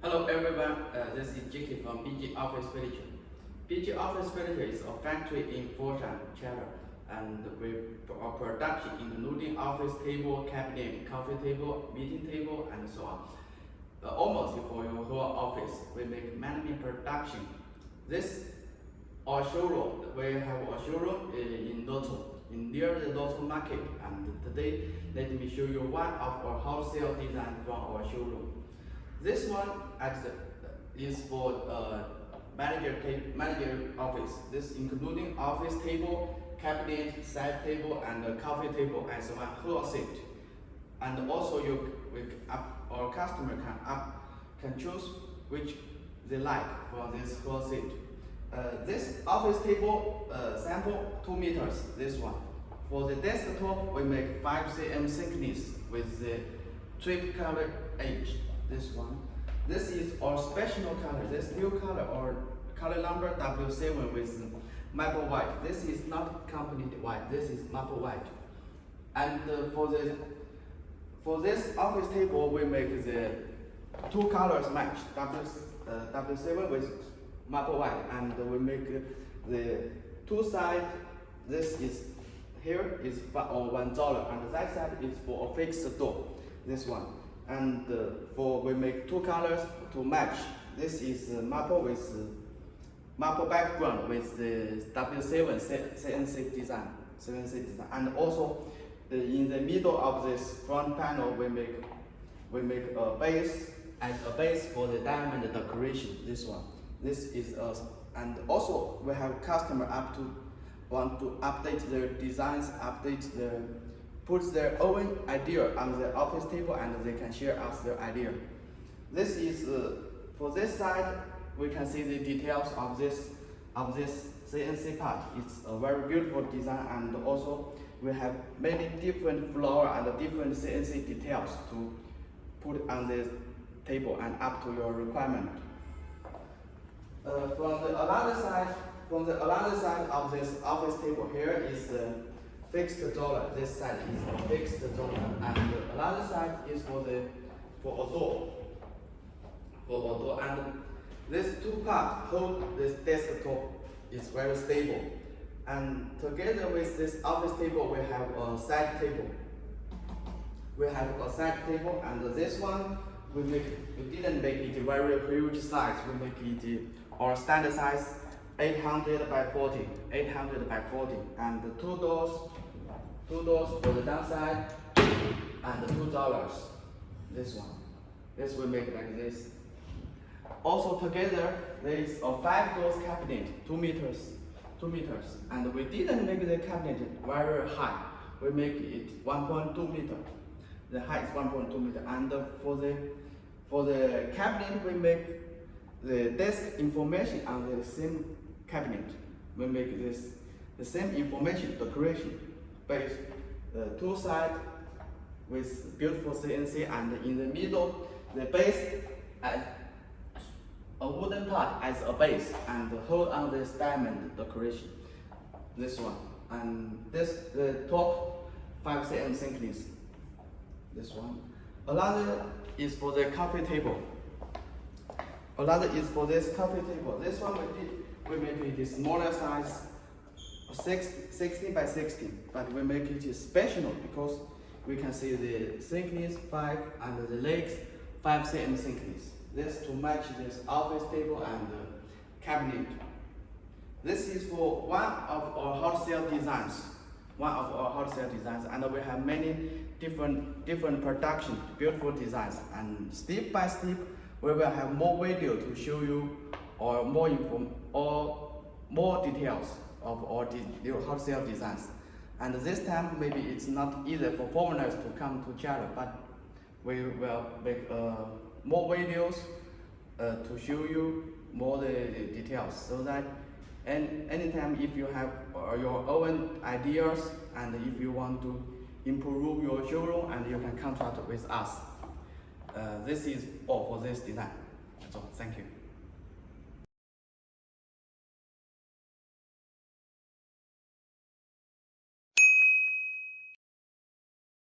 Hello everyone, this is Jackie from BG Office Furniture. BG Office Furniture is a factory in Foshan, China, and we are production including office table, cabinet, coffee table, meeting table, and so on. Almost for your whole office, we make many production. This our showroom. We have a showroom in Noto, near the Noto market, and today let me show you one of our wholesale design from our showroom. This one is for manager office. This including office table, cabinet, side table, and coffee table as one whole set. And also our customer can choose which they like for this whole set. This office table sample 2 meters. This one. For the desktop, we make 5 cm thickness with the trip color edge. This one. This is our special color. This new color or color number W7 with maple white. This is not company white. This is maple white. And for this office table, we make the 2 colors match. W7 with maple white, and we make the 2 sides. This is here is for $1, and that side is for a fixed door. This one. And we make 2 colors to match. This is maple with maple background with the W7 CNC design. And also in the middle of this front panel, we make a base as a base for the diamond decoration. This one. This is and also we have customer want to update their designs, put their own idea on the office table, and they can share us their idea. This is for this side. We can see the details of this CNC part. It's a very beautiful design, and also we have many different flower and different CNC details to put on the table and up to your requirement. From the other side of this office table, here is fixed dollar. This side is a fixed dollar, and another side is for a door. And these 2 parts hold this desktop is very stable. And together with this office table, we have a side table. And this one we didn't make it very huge size. We make it our standard size 800 by 40, and 2 doors for the downside, and $2. This one. This we make like this. Also together there is a 5 doors cabinet, 2 meters, and we didn't make the cabinet very high. We make it 1.2 meter. The height is 1.2 meter, and for the cabinet we make the desk information on the same cabinet. We make the same information decoration base, 2 sides with beautiful CNC, and in the middle the base as a wooden part as a base, and hold on this diamond decoration. This one, and the top 5 cm thickness. This one. Another is for the coffee table. This one we make it smaller size, 16 by 16, but we make it special because we can see the thickness 5 and the legs 5 cm thickness. This to match this office table and cabinet. This is for one of our wholesale designs. And we have many different production, beautiful designs, and step by step we will have more video to show you or more details of our wholesale designs. And this time maybe it's not easy for foreigners to come to China, but we will make more videos to show you more the details, so that anytime if you have your own ideas, and if you want to improve your showroom, and you can contact with us. This is all for this design. That's all. Thank you.